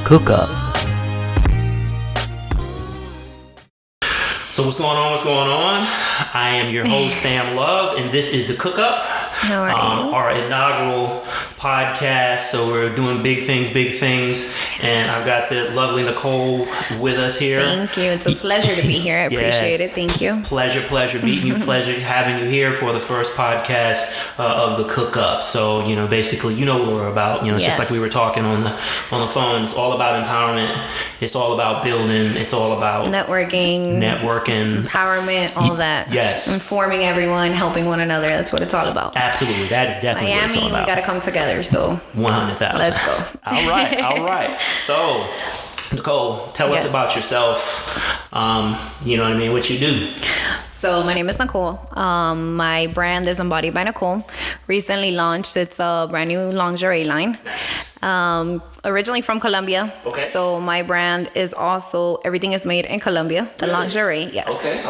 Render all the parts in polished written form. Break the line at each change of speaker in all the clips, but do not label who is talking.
Cookup. So what's going on? I am your host, Sam Love, and this is the Cookup, our inaugural podcast. So we're doing big things, and I've got the lovely Nicole with us here.
Thank you. It's a pleasure to be here. I appreciate it. Thank you.
Pleasure meeting you. Pleasure having you here for the first podcast of the Cookup. So basically, what we're about. It's just like we were talking on the phone. It's all about empowerment. It's all about building. It's all about networking,
empowerment, all that.
Yes.
Informing everyone, helping one another. That's what it's all about.
Absolutely. That is definitely what it's all about.
We got to come together. So
100,000.
Let's go.
All right. So, Nicole, tell us about yourself. What you do.
So my name is Nicole. My brand is Embodied by Nicole. Recently launched. It's a brand new lingerie line. Originally from Colombia. Okay. So my brand is also, everything is made in Colombia. The lingerie, yes.
Okay.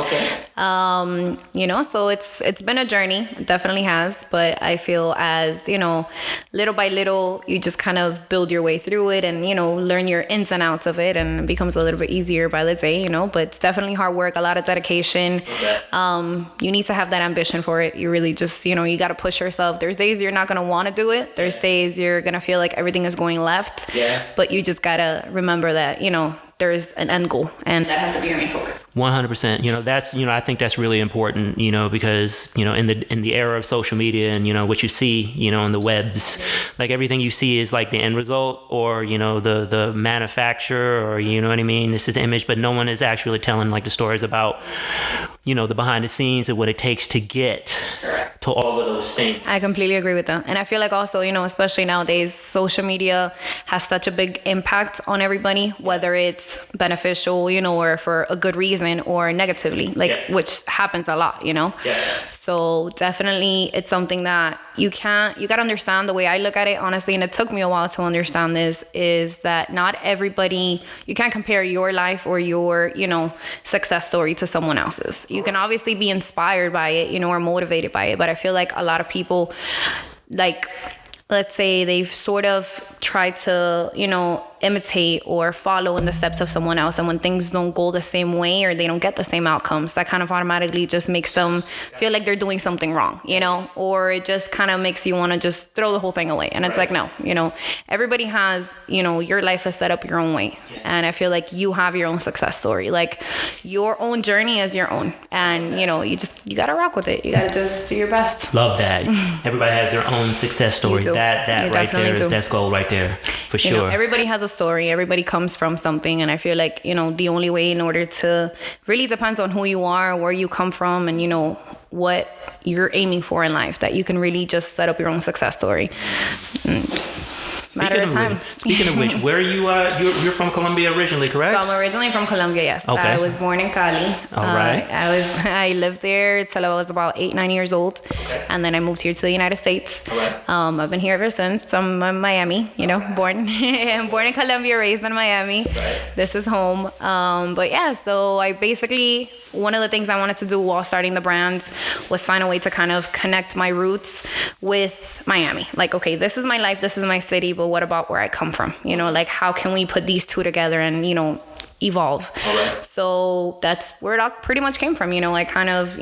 So it's been a journey. It definitely has. But I feel as, little by little, you just kind of build your way through it and, learn your ins and outs of it. And it becomes a little bit easier by the day, but it's definitely hard work, a lot of dedication.
Okay.
You need to have that ambition for it. You really just, you got to push yourself. There's days you're not going to want to do it. There's days you're going to feel like everything is going left.
Yeah.
But you just got to remember that, there's an end goal, and that has to be your main focus.
100%. That's, I think that's really important, because, in the era of social media and, what you see, in the webs, like everything you see is like the end result or, the manufacturer or, what I mean? This is the image, but no one is actually telling like the stories about, the behind the scenes and what it takes to get to all of those things.
I completely agree with that. And I feel like also, especially nowadays, social media has such a big impact on everybody, whether it's beneficial, or for a good reason or negatively, which happens a lot,
Yeah.
So definitely it's something that you got to understand. The way I look at it, honestly, and it took me a while to understand this, is that not everybody, you can't compare your life or your, success story to someone else's. You can obviously be inspired by it, or motivated by it. But I feel like a lot of people, let's say they've sort of tried to, imitate or follow in the steps of someone else. And when things don't go the same way or they don't get the same outcomes, that kind of automatically just makes them feel like they're doing something wrong, or it just kind of makes you want to just throw the whole thing away. And it's like, no, everybody has, your life is set up your own way. And I feel like you have your own success story. Like your own journey is your own. And, you got to rock with it. You got to just do your best.
Love that. Everybody has their own success story. That right there is that's gold right there for sure.
Everybody has a story. Everybody comes from something. And I feel like, the only way in order to really depends on who you are, where you come from, and, what you're aiming for in life, that you can really just set up your own success story. Just matter of time.
Speaking of which, where are you? You're from Colombia originally, correct?
So I'm originally from Colombia, yes.
Okay.
I was born in Cali.
All right.
I lived there till I was about 8-9 years old.
Okay.
And then I moved here to the United States.
All right.
I've been here ever since. I'm in Miami, born I'm born in Colombia, raised in Miami.
Right.
This is home. But yeah, so I basically, one of the things I wanted to do while starting the brand was find a way to kind of connect my roots with Miami. Like, okay, this is my life, this is my city, but what about where I come from? How can we put these two together and, evolve?
Right.
So that's where it all pretty much came from. I kind of,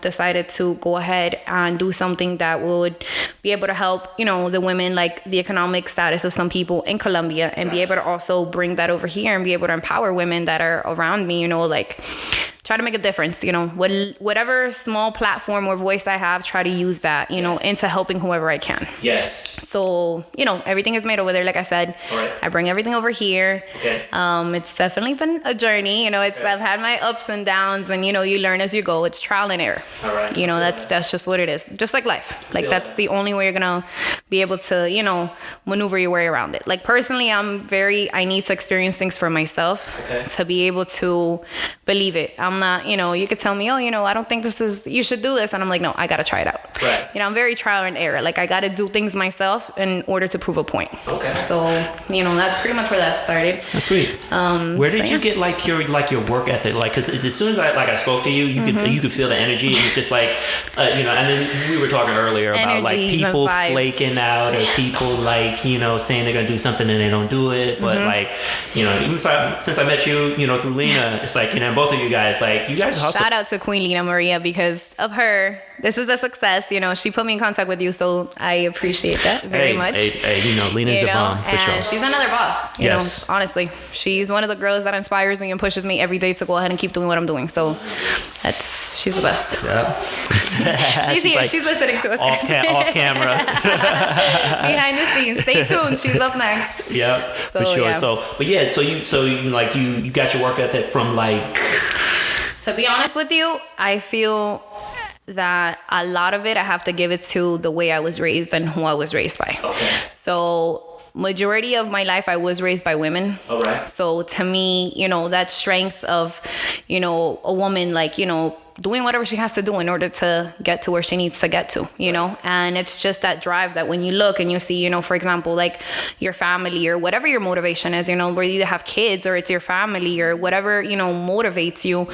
decided to go ahead and do something that would be able to help, the women, like the economic status of some people in Colombia, and be able to also bring that over here and be able to empower women that are around me, try to make a difference, whatever small platform or voice I have, try to use that, into helping whoever I can.
Yes.
So, everything is made over there, like I said.
All right.
I bring everything over here.
Okay.
It's definitely been a journey, I've had my ups and downs, and, you learn as you go. It's trial and error.
All right.
That's just what it is. Just like life. Like, that's the only way you're going to be able to, maneuver your way around it. Like, personally, I need to experience things for myself to be able to believe it. I'm not, you could tell me, I don't think you should do this. And I'm like, no, I got to try it out.
Right.
I'm very trial and error. Like, I got to do things myself yourself in order to prove a point.
Okay.
So, that's pretty much where that started.
That's sweet. Where did you get your work ethic? Like, because as soon as I spoke to you, you could feel the energy. And it's just like, and then we were talking earlier about like people flaking out or people like, saying they're going to do something and they don't do it. But like, even since I met you, through Lena, it's like, both of you guys, like, you guys hustle.
Shout out to Queen Lena Maria, because of her, this is a success. She put me in contact with you, so I appreciate that very much.
Lena's a bomb for sure.
She's another boss. Yes. Honestly, she's one of the girls that inspires me and pushes me every day to go ahead and keep doing what I'm doing. So she's the best. Yep. She's here. Like, she's listening to us.
Off camera.
Behind the scenes. Stay tuned. She's up next.
Yep, for sure. Yeah. So you got your work ethic from like.
To be honest with you, I feel that a lot of it, I have to give it to the way I was raised and who I was raised by. Okay. So majority of my life, I was raised by women.
All right.
So to me, that strength of, a woman, like, doing whatever she has to do in order to get to where she needs to get to, and it's just that drive that when you look and you see, for example, like your family or whatever your motivation is, where you either have kids or it's your family or whatever, motivates you,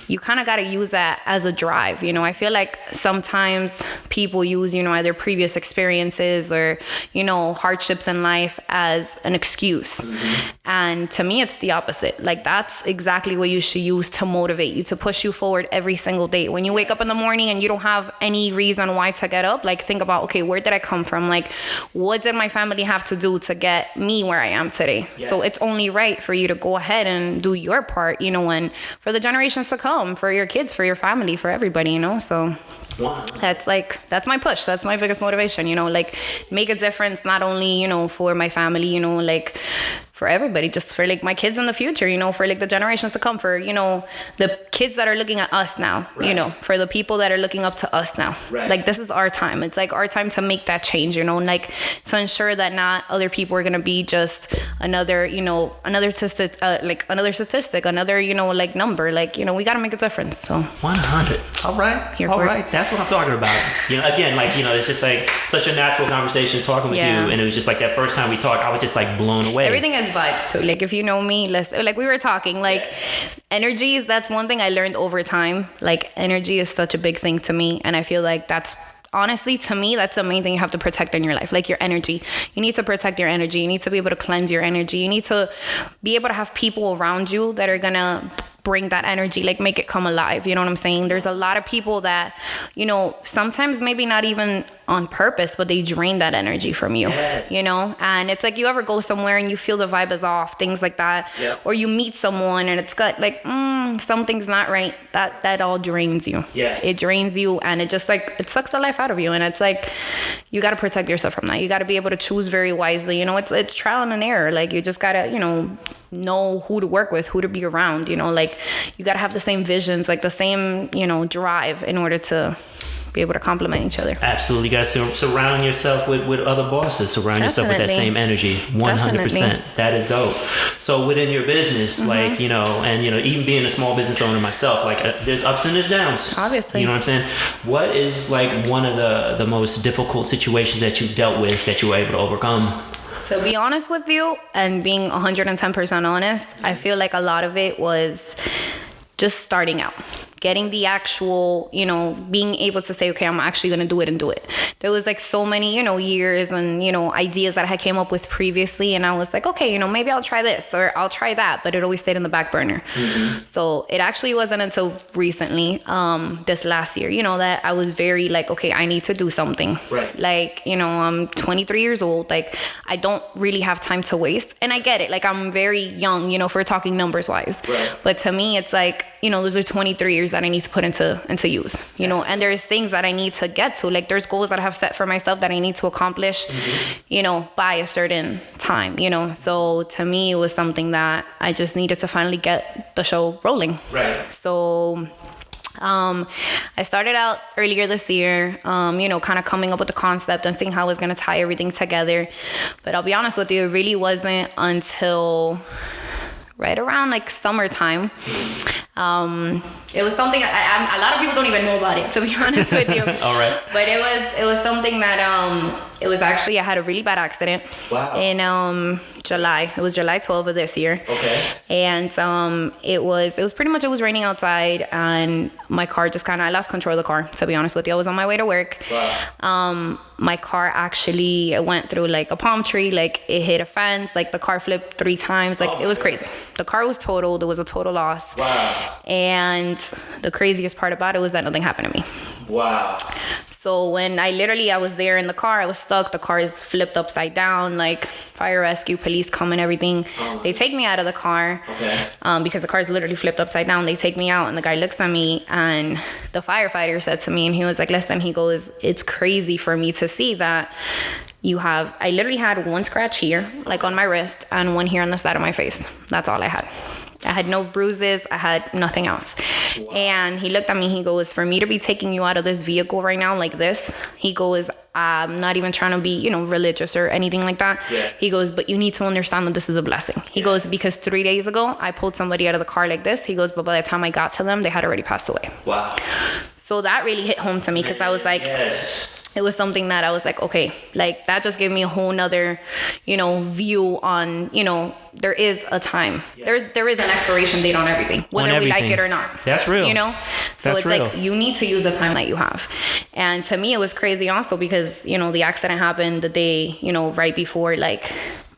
you kind of got to use that as a drive. I feel like sometimes people use, either previous experiences or, hardships in life as an excuse. And to me, it's the opposite. Like, that's exactly what you should use to motivate you, to push you forward every single day. When you wake up in the morning and you don't have any reason why to get up, like, think about, okay, where did I come from? Like, what did my family have to do to get me where I am today? Yes. So it's only right for you to go ahead and do your part, and for the generations to come, for your kids, for your family, for everybody, so that's my push. That's my biggest motivation, like, make a difference, not only, for my family, like, for everybody, just for like my kids in the future, for like the generations to come, for, the kids that are looking at us now, right. For the people that are looking up to us now, right. Like, this is our time. It's like our time to make that change, like, to ensure that not other people are going to be just another, another statistic, another, like, number, like, we got to make a difference. So
100. All right. That's what I'm talking about. Again, like, it's just like such a natural conversation talking with you. And it was just like that first time we talked, I was just like blown away.
Everything is vibes too. Like, if you know me, like we were talking, like, energies, that's one thing I learned over time. Like, energy is such a big thing to me. And I feel like that's, honestly, to me, that's the main thing you have to protect in your life. Like, your energy. You need to protect your energy. You need to be able to cleanse your energy. You need to be able to have people around you that are gonna bring that energy, like, make it come alive. You know what I'm saying? There's a lot of people that, sometimes maybe not even on purpose, but they drain that energy from you. Yes. And it's like, you ever go somewhere and you feel the vibe is off, things like that. Yep. Or you meet someone and it's got like, something's not right. That all drains you. Yes. It drains you, and it just like, it sucks the life out of you. And it's like, you got to protect yourself from that. You got to be able to choose very wisely. It's trial and error. Like, you just got to, know who to work with, who to be around, like, you got to have the same visions, like the same, drive in order to be able to complement each other. Absolutely. You got to surround yourself with other bosses. Surround yourself with that same energy. 100%. That is dope. So within your business, like, and, even being a small business owner myself, like, there's ups and there's downs. Obviously. You know what I'm saying? What is like one of the most difficult situations that you've dealt with that you were able to overcome? To be honest with you, and being 110% honest, I feel like a lot of it was just starting out. Getting the actual, being able to say, okay, I'm actually going to do it and do it. There was like so many, years and, ideas that I had came up with previously. And I was like, okay, maybe I'll try this or I'll try that. But it always stayed in the back burner. Mm-hmm. So it actually wasn't until recently, this last year, that I was very like, okay, I need to do something. Right. Like, I'm 23 years old. Like, I don't really have time to waste. And I get it. Like, I'm very young, if we're talking numbers wise. Right. But to me, it's like, those are 23 years that I need to put into use, and there's things that I need to get to. Like, there's goals that I have set for myself that I need to accomplish, by a certain time, So to me, it was something that I just needed to finally get the show rolling. Right. So I started out earlier this year, kind of coming up with the concept and seeing how I was going to tie everything together. But I'll be honest with you, it really wasn't until right around like summertime. It was something a lot of people don't even know about it, to be honest with you. All right. But it was something that It was actually, I had a really bad accident.
Wow.
In July. It was July 12th of this year.
Okay.
And it was pretty much, it was raining outside, and my car just I lost control of the car, to be honest with you. I was on my way to work.
Wow.
My car actually went through like a palm tree, like it hit a fence, like the car flipped 3 times, like it was crazy. The car was totaled. It was a total loss.
Wow.
And the craziest part about it was that nothing happened to me.
Wow.
So when I was there in the car, I was stuck. The car is flipped upside down, like fire rescue, police come and everything. They take me out of the car.
Okay.
Because the car is literally flipped upside down. They take me out, and the guy looks at me, and the firefighter said to me, and he was like, listen, he goes, it's crazy for me to see that I literally had 1 scratch here, like on my wrist, and 1 here on the side of my face. That's all I had. I had no bruises. I had nothing else. Wow. And he looked at me. He goes, for me to be taking you out of this vehicle right now like this, he goes, I'm not even trying to be, religious or anything like that. Yeah. He goes, but you need to understand that this is a blessing. He goes, because 3 days ago, I pulled somebody out of the car like this. He goes, but by the time I got to them, they had already passed away.
Wow.
So that really hit home to me, because I was like, yes. It was something that I was like, okay, like that just gave me a whole nother, view on, there is a time. Yes. There is an expiration date on everything, whether we like it or not.
That's real.
So that's it's real. Like, you need to use the time that you have. And to me, it was crazy also because, the accident happened the day, right before like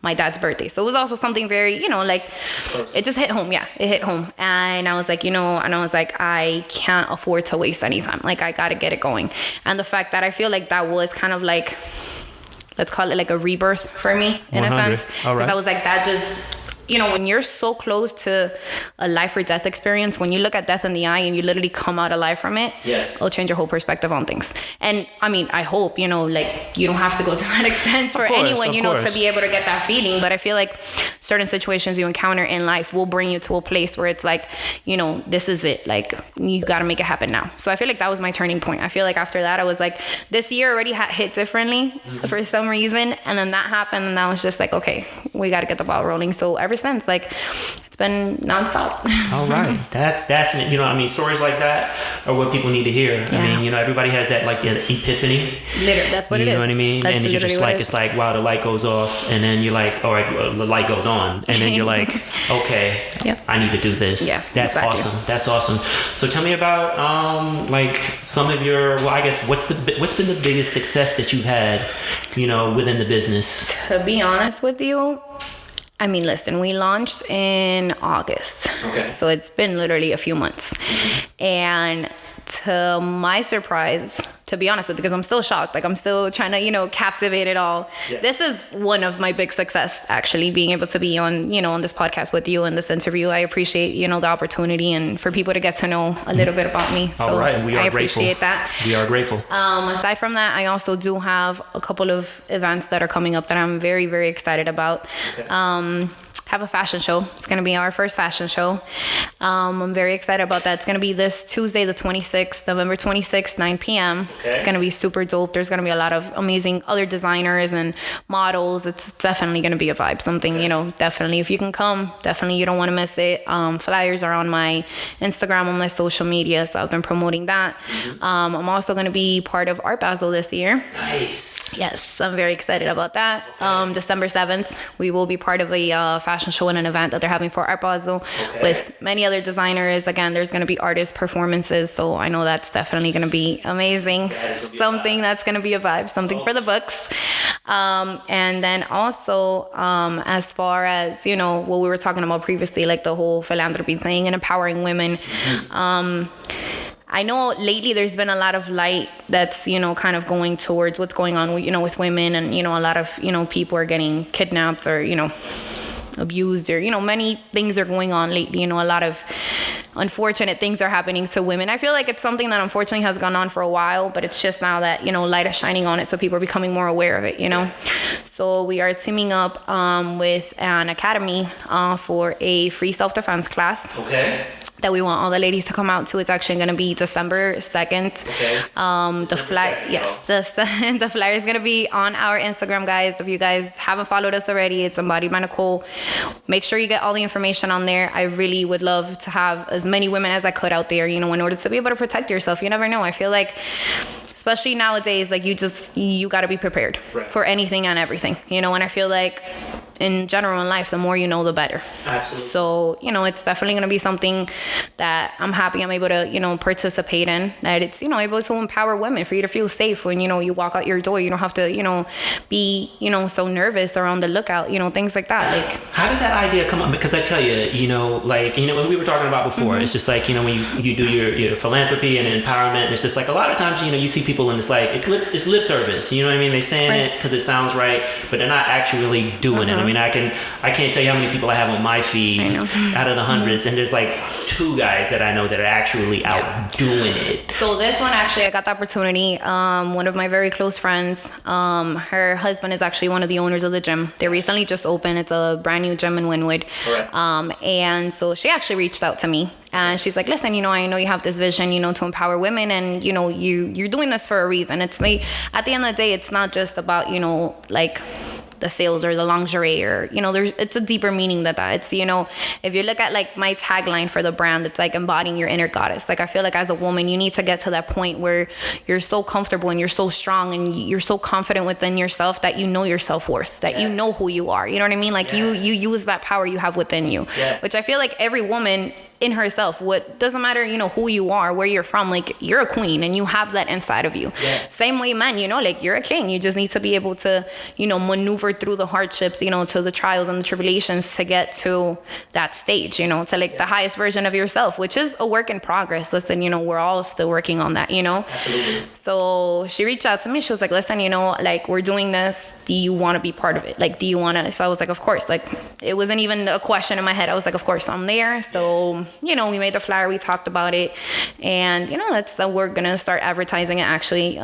my dad's birthday. So it was also something very, it just hit home. Yeah, it hit home. And I was like, I can't afford to waste any time. Like, I got to get it going. And the fact that I feel like that was kind of like, let's call it like a rebirth for me in
100.
A sense. Because I was like, that just, when you're so close to a life or death experience, when you look at death in the eye and you literally come out alive from it,
yes,
it'll change your whole perspective on things. And I mean, I hope, like you don't have to go to that extent for anyone, to be able to get that feeling. But I feel like certain situations you encounter in life will bring you to a place where it's like, this is it. Like, you got to make it happen now. So I feel like that was my turning point. I feel like after that, I was like, this year already hit differently for some reason. And then that happened. And I was just like, okay, we got to get the ball rolling. So ever since, like, it's been nonstop.
All right. That's stories like that are what people need to hear. Yeah. I mean, everybody has that, like, the epiphany.
Literally, that's what it is.
You know what I mean?
That's
and it's just like, it's like, wow, the light goes off, and then you're like, all right, well, the light goes on, and then you're like, okay, I need to do this. Yeah, that's awesome. That's awesome. So tell me about, like, some of your, well, I guess, what's been the biggest success that you've had, within the business?
To be honest with you, I mean, listen, we launched in August. Okay. So it's been literally a few months. Mm-hmm. And to my surprise, to be honest with you, because I'm still shocked, like I'm still trying to, captivate it all. Yeah. This is one of my big success, actually, being able to be on, on this podcast with you and this interview. I appreciate, the opportunity and for people to get to know a little bit about me. So
all right. We are
I
grateful.
Appreciate that.
We are grateful.
Aside from that, I also do have a couple of events that are coming up that I'm very, very excited about. Okay. Have a fashion show. It's going to be our first fashion show. I'm very excited about that. It's going to be this Tuesday, the 26th, November 26th, 9 p.m. Okay. It's going to be super dope. There's going to be a lot of amazing other designers and models. It's definitely going to be a vibe. Something, definitely, if you can come, definitely you don't want to miss it. Flyers are on my Instagram, on my social media, so I've been promoting that. Mm-hmm. I'm also going to be part of Art Basel this year.
Nice.
Yes, I'm very excited about that. Okay. December 7th, we will be part of a fashion show and an event that they're having for Art Basel with many other designers. Again, there's going to be artist performances, so I know that's definitely going to be amazing. Something that's going to be a vibe, something for the books. And then also, as far as, what we were talking about previously, like the whole philanthropy thing and empowering women, I know lately there's been a lot of light that's, kind of going towards what's going on, with women, and, a lot of, people are getting kidnapped or, abused, or, many things are going on lately. A lot of unfortunate things are happening to women. I feel like it's something that unfortunately has gone on for a while, but it's just now that, light is shining on it, so people are becoming more aware of it, So we are teaming up with an academy for a free self-defense class. Okay. that we want all the ladies to come out to. It's actually going to be December 2nd.
Okay.
The flyer, yes, the flyer is going to be on our Instagram, guys. If you guys haven't followed us already, it's Embodied by Nicole. Make sure you get all the information on there. I really would love to have as many women as I could out there, you know, in order to be able to protect yourself. You never know. I feel like, especially nowadays, like you got to be prepared for anything and everything, you know, and I feel like in general in life, the more you know, the better.
Absolutely.
So, you know, it's definitely going to be something that I'm happy I'm able to, you know, participate in, that it's, you know, able to empower women for you to feel safe when, you know, you walk out your door. You don't have to, you know, be, you know, so nervous or on the lookout, you know, things like that. Like,
how did that idea come up? Because I tell you, you know, like, you know, when we were talking about before, it's just like, you know, when you do your philanthropy and empowerment, and it's just like a lot of times, you know, you see people and it's like, it's lip service, you know what I mean? They're saying it because it sounds right, but they're not actually doing it. I mean, I can't tell you how many people I have on my feed out of the hundreds, and there's like 2 guys that I know that are actually out doing it.
So this one, actually, I got the opportunity. One of my very close friends, her husband is actually one of the owners of the gym. They recently just opened. It's a brand new gym in Wynwood.
Correct.
And so she actually reached out to me. And she's like, listen, you know, I know you have this vision, you know, to empower women, and, you know, you're doing this for a reason. It's like, at the end of the day, it's not just about, you know, like the sales or the lingerie, or, you know, it's a deeper meaning than that. It's, you know, if you look at like my tagline for the brand, it's like embodying your inner goddess. Like, I feel like as a woman, you need to get to that point where you're so comfortable and you're so strong and you're so confident within yourself that you know your self-worth, that you know who you are. You know what I mean? Like, you use that power you have within you, which I feel like every woman in herself, what doesn't matter, you know, who you are, where you're from, like, you're a queen and you have that inside of you. Same way, men, you know, like, you're a king. You just need to be able to, you know, maneuver through the hardships, you know, to the trials and the tribulations to get to that stage, you know, to like the highest version of yourself, which is a work in progress. Listen, you know, we're all still working on that, you know.
Absolutely.
So she reached out to me. She was like, listen, you know, like, we're doing this. Do you want to be part of it? Like, do you want to? So I was like, of course. Like, it wasn't even a question in my head. I was like, of course, I'm there. So, you know, we made the flyer, we talked about it, and, you know, we're gonna start advertising it actually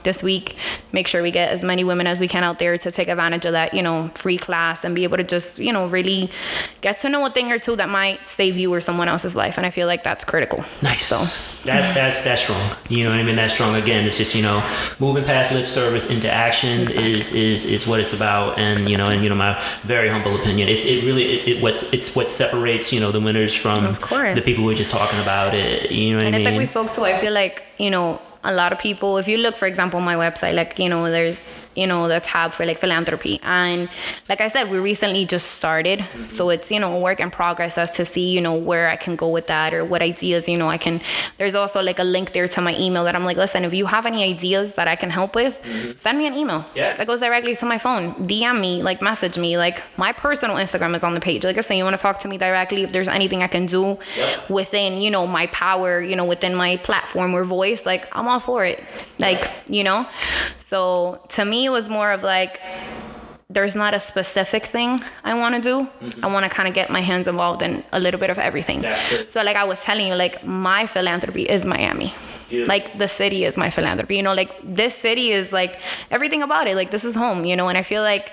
this week. Make sure we get as many women as we can out there to take advantage of that, you know, free class, and be able to just, you know, really get to know a thing or two that might save you or someone else's life. And I feel like that's critical.
Nice.
So
that's strong. You know what I mean? That's strong. Again, it's just, you know, moving past lip service into action is what it's about. And, you know, my very humble opinion, it's what separates, you know, the winners from the people we're just talking about it. You know what I mean?
And it's like we spoke to, I feel like, you know, a lot of people, if you look, for example, on my website, like, you know, there's, you know, the tab for like philanthropy. And like I said, we recently just started. So it's, you know, a work in progress as to see, you know, where I can go with that, or what ideas, you know, there's also like a link there to my email that I'm like, listen, if you have any ideas that I can help with, send me an email. That goes directly to my phone. DM me, like, message me. Like, my personal Instagram is on the page. Like I said, you want to talk to me directly, if there's anything I can do within, you know, my power, you know, within my platform or voice, like, I'm all for it. Like, you know, so to me, it was more of like, there's not a specific thing I want to do. I want to kind of get my hands involved in a little bit of everything. So like I was telling you, like, my philanthropy is Miami. Like, the city is my philanthropy, you know, like, this city is like everything about it. Like, this is home, you know, and I feel like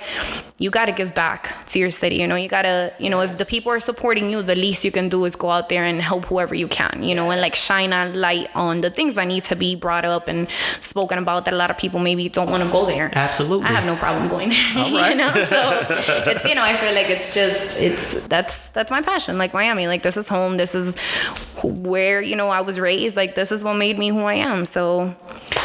you got to give back to your city. You know, you got to, you know, if the people are supporting you, the least you can do is go out there and help whoever you can, you know, and like shine a light on the things that need to be brought up and spoken about that a lot of people maybe don't want to go there.
Absolutely.
I have no problem going there.
All right.
You know, so it's, you know, I feel like that's my passion. Like, Miami, like, this is home. This is where, you know, I was raised. Like, this is what made me who I am. So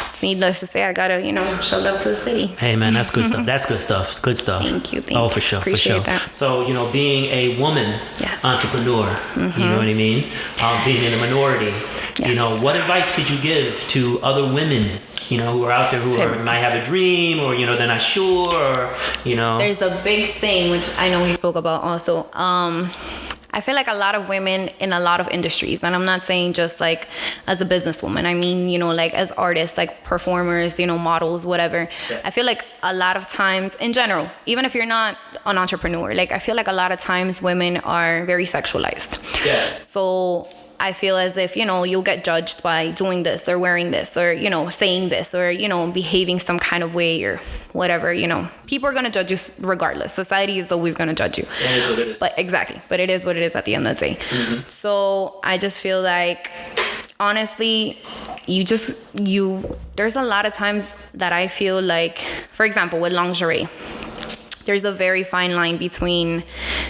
it's needless to say, I gotta, you know, show love to the city.
Hey man, that's good stuff. That's good stuff. Good stuff.
Thank you.
Oh, for sure.
Appreciate that.
So, you know, being a woman entrepreneur, you know what I mean? Being in a minority, you know, what advice could you give to other women, you know, who are out there who might have a dream, or, you know, they're not sure, or, you know? There's
a big thing, which I know we spoke about also. I feel like a lot of women in a lot of industries, and I'm not saying just like as a businesswoman, I mean, you know, like as artists, like performers, you know, models, whatever. I feel like a lot of times in general, even if you're not an entrepreneur, like, I feel like a lot of times women are very sexualized. So I feel as if, you know, you'll get judged by doing this or wearing this or, you know, saying this or, you know, behaving some kind of way or whatever, you know. People are going to judge you regardless. Society is always going to judge you.
It is what it is.
But exactly. But it is what it is at the end of the day. Mm-hmm. So I just feel like, honestly, there's a lot of times that I feel like, for example, with lingerie, there's a very fine line between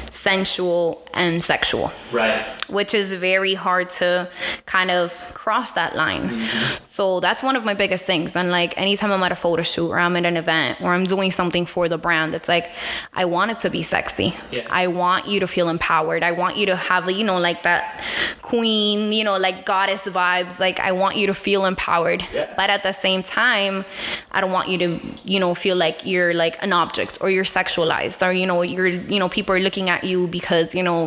sensual and sexual.
Right.
Which is very hard to kind of cross that line. Mm-hmm. So that's one of my biggest things. And like anytime I'm at a photo shoot or I'm at an event or I'm doing something for the brand, it's like, I want it to be sexy. Yeah. I want you to feel empowered. I want you to have, you know, like that queen, you know, like goddess vibes. Like I want you to feel empowered. Yeah. But at the same time, I don't want you to, you know, feel like you're like an object or you're sexualized or, you know, people are looking at you because, you know,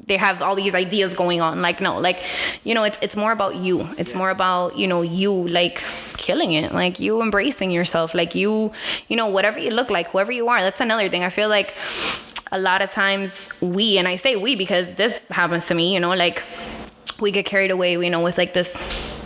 they have all these ideas going on. Like, no, like, you know, it's more about you. It's more about, you know, you like killing it, like you embracing yourself, like you know, whatever you look like, whoever you are. That's another thing. I feel like a lot of times and I say we because this happens to me, you know, like we get carried away, you know, with like this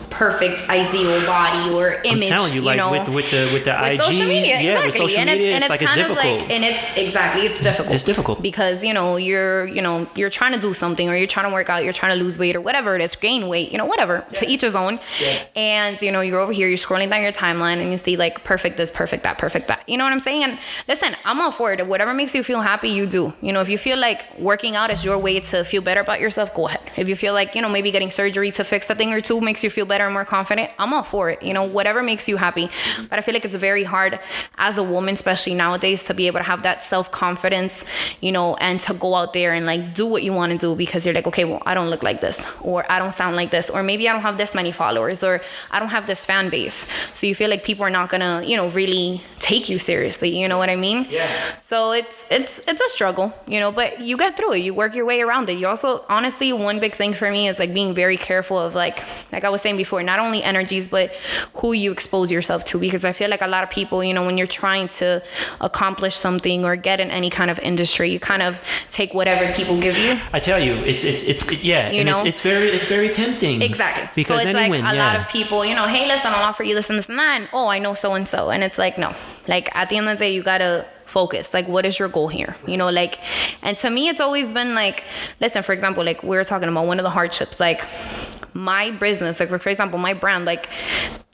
perfect ideal body or image. I'm telling you, like,
know, with the IG,
social media,
yeah, with social media, it's like it's difficult.
It's difficult.
It's difficult
because you're trying to do something or you're trying to work out, you're trying to lose weight or whatever it is, gain weight, you know, whatever. Yeah. To each his own. Yeah. And you know, you're over here, you're scrolling down your timeline and you see like perfect this, perfect that, perfect that. You know what I'm saying? And listen, I'm all for it. Whatever makes you feel happy, you do. You know, if you feel like working out is your way to feel better about yourself, go ahead. If you feel like, you know, maybe getting surgery to fix a thing or two makes you feel better and more confident, I'm all for it. You know, whatever makes you happy. But I feel like it's very hard as a woman, especially nowadays, to be able to have that self-confidence, you know, and to go out there and like do what you want to do because you're like, okay, well, I don't look like this, or I don't sound like this, or maybe I don't have this many followers, or I don't have this fan base. So you feel like people are not gonna, you know, really take you seriously. You know what I mean? Yeah. So it's a struggle, you know, but you get through it. You work your way around it. You also, honestly, one big thing for me is like being very careful of like I was saying before, not only energies, but who you expose yourself to. Because I feel like a lot of people, you know, when you're trying to accomplish something or get in any kind of industry, you kind of take whatever people give you.
I tell you, it's you know, it's very tempting.
Exactly.
Because
so it's like a lot of people, you know, hey, listen, I'll offer you this and this and that. And, oh, I know so and so. And it's like, no, like at the end of the day, you gotta focus. Like, what is your goal here? You know, like, and to me, it's always been like, listen, for example, like we were talking about one of the hardships, like my business, like for example, my brand, like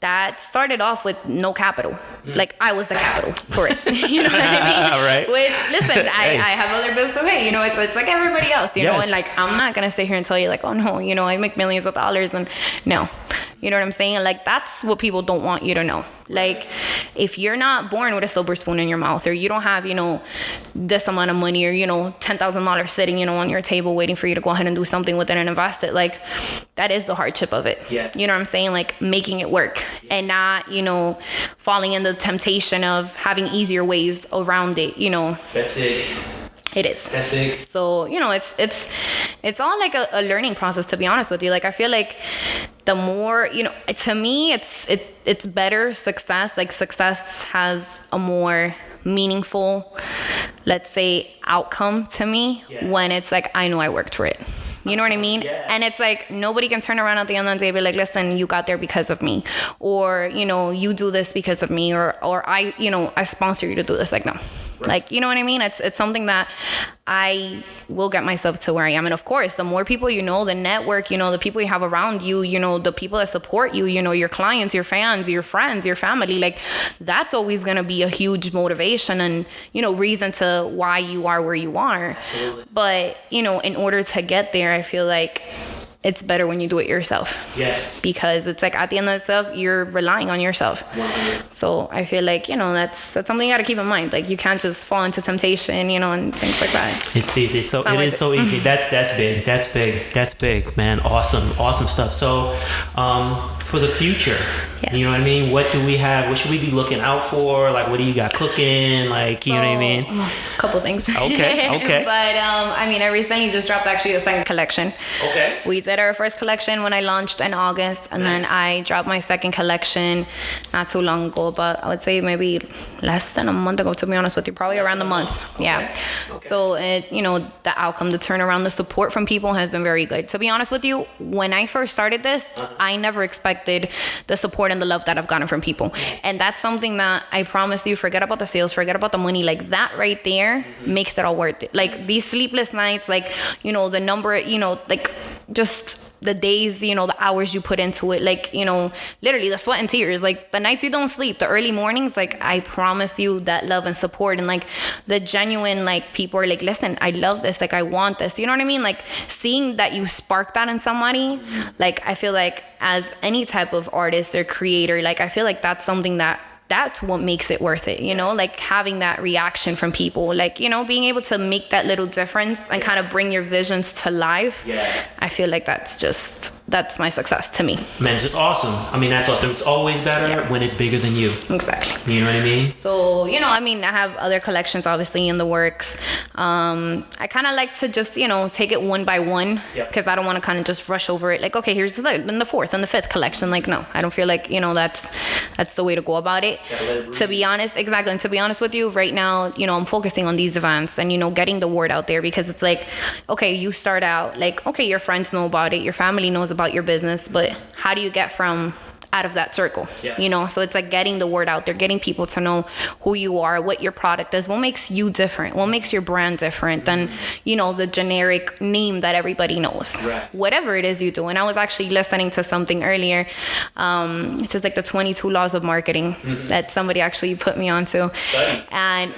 that started off with no capital. Like I was the capital for it. You know what I mean? Right. Which, listen, I have other bills to pay. You know, it's like everybody else, you know, and like, I'm not going to sit here and tell you like, oh no, you know, I make millions of dollars and no. You know what I'm saying? Like, that's what people don't want you to know. Like, if you're not born with a silver spoon in your mouth, or you don't have, you know, this amount of money, or, you know, $10,000 sitting, you know, on your table waiting for you to go ahead and do something with it and invest it, like, that is the hardship of it. Yeah. You know what I'm saying? Like, making it work and not, you know, falling in the temptation of having easier ways around it, you know.
That's big.
It is.
That's big.
So, you know, it's all like a learning process, to be honest with you. Like, I feel like the more, you know, to me, it's better success. Like, success has a more meaningful, let's say, outcome to me when it's like, I know I worked for it. You know what I mean? Yes. And it's like, nobody can turn around at the end of the day and be like, listen, you got there because of me. Or, you know, you do this because of me. Or I, you know, I sponsor you to do this. Like, no. Right. Like, you know what I mean? It's something that I will get myself to where I am. And of course, the more people you know, the network, you know, the people you have around you, you know, the people that support you, you know, your clients, your fans, your friends, your family, like that's always going to be a huge motivation and, you know, reason to why you are where you are. Absolutely. But, you know, in order to get there, I feel like it's better when you do it yourself. Yes. Because it's like at the end of the stuff, you're relying on yourself. 100. So I feel like, you know, that's something you got to keep in mind. Like you can't just fall into temptation, you know, and things like that.
It's easy. So it is so easy. That's big. That's big, man. Awesome stuff. So for the future, you know what I mean? What do we have? What should we be looking out for? Like, what do you got cooking? Like, you know what I mean?
A couple things.
Okay.
But I mean, I recently just dropped actually the second collection.
Okay.
We did did our first collection when I launched in August, and then I dropped my second collection not too long ago, but I would say maybe less than a month ago, to be honest with you, probably around the month.
Okay.
Yeah.
Okay.
So the outcome, the turnaround, the support from people has been very good. To be honest with you, when I first started this, I never expected the support and the love that I've gotten from people. And that's something that I promise you, forget about the sales, forget about the money, like that right there makes it all worth it. Like these sleepless nights, like, the number, like just the days, the hours you put into it, like, literally the sweat and tears, like the nights you don't sleep, the early mornings, like I promise you that love and support and like the genuine, like people are like, listen, I love this, like I want this, you know what I mean? Like seeing that you spark that in somebody, like I feel like as any type of artist or creator, like I feel like that's something that's what makes it worth it, like having that reaction from people, like, being able to make that little difference and kind of bring your visions to life. Yeah. I feel like that's my success to me.
Man, it's awesome. I mean, it's always better when it's bigger than you.
Exactly.
You know what I mean?
So, I have other collections obviously in the works. I kind of like to just, take it one by one because I don't want to kind of just rush over it. Like, okay, here's the fourth and the fifth collection. Like, no, I don't feel like, that's the way to go about it. To be honest, exactly. And to be honest with you, right now, I'm focusing on these events and, getting the word out there because it's like, okay, you start out like, okay, your friends know about it. Your family knows about your business, but how do you get from out of that circle? So it's like getting the word out there, getting people to know who you are, what your product is, what makes you different, what makes your brand different than the generic name that everybody knows. Whatever it is you do. And I was actually listening to something earlier, it's just like the 22 laws of marketing that somebody actually put me onto, and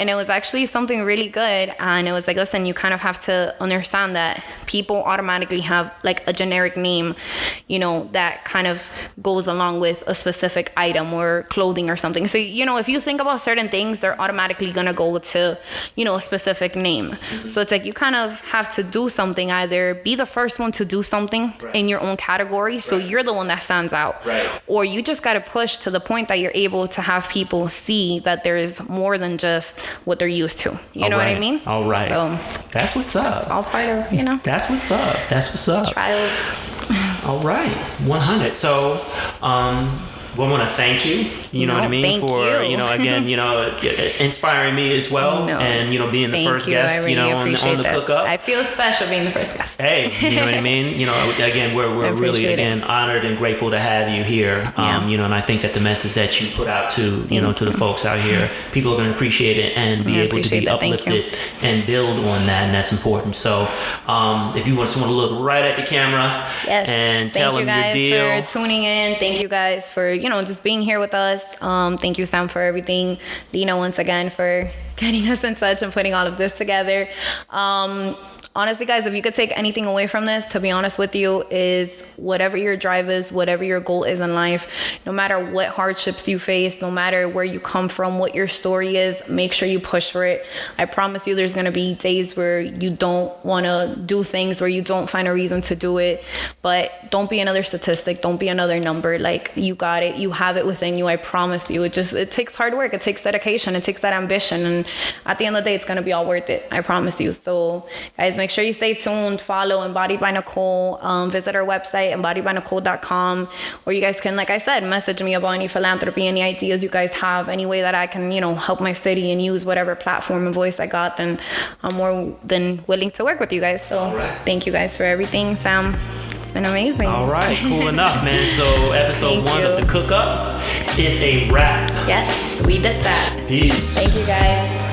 it was actually something really good. And it was like, listen, you kind of have to understand that people automatically have like a generic name that kind of goes along with a specific item or clothing or something. So, if you think about certain things, they're automatically going to go to, a specific name. So it's like you kind of have to do something, either be the first one to do something in your own category. So you're the one that stands out. Or you just got to push to the point that you're able to have people see that there is more than just what they're used to. You know what I mean?
All right.
So
that's what's up.
It's all part of,
That's what's up. That's what's up.
Trials.
All right, 100. So, we want to thank you. You know what I mean, for again, inspiring me as well, and being the first guest,
really
on the Cookup.
I feel special being the first guest.
Hey, you know what I mean. Again, we're really honored and grateful to have you here. And I think that the message that you put out to to the folks out here, people are going to appreciate it and be able to be uplifted and build on that, and that's important. So, if you just want to look right at the camera and tell them your deal.
Thank you guys for tuning in. Thank you guys for just being here with us. Thank you, Sam, for everything. Lena, once again, for getting us in touch and putting all of this together. Honestly, guys, if you could take anything away from this, to be honest with you, is whatever your drive is, whatever your goal is in life, no matter what hardships you face, no matter where you come from, what your story is, make sure you push for it. I promise you there's going to be days where you don't want to do things, where you don't find a reason to do it, but don't be another statistic. Don't be another number. Like, you got it. You have it within you. I promise you. It takes hard work. It takes dedication. It takes that ambition. And at the end of the day, it's going to be all worth it. I promise you. So, guys, make sure you stay tuned. Follow Embodied by Nicole. Visit our website, embodiedbynicole.com, or you guys can, like I said, message me about any philanthropy, any ideas you guys have, any way that I can, help my city and use whatever platform and voice I got. Then I'm more than willing to work with you guys. So Thank you guys for everything, Sam. It's been amazing.
All right, cool enough, man. So episode 1 of the Cookup is a wrap.
Yes, we did that.
Peace.
Thank you, guys.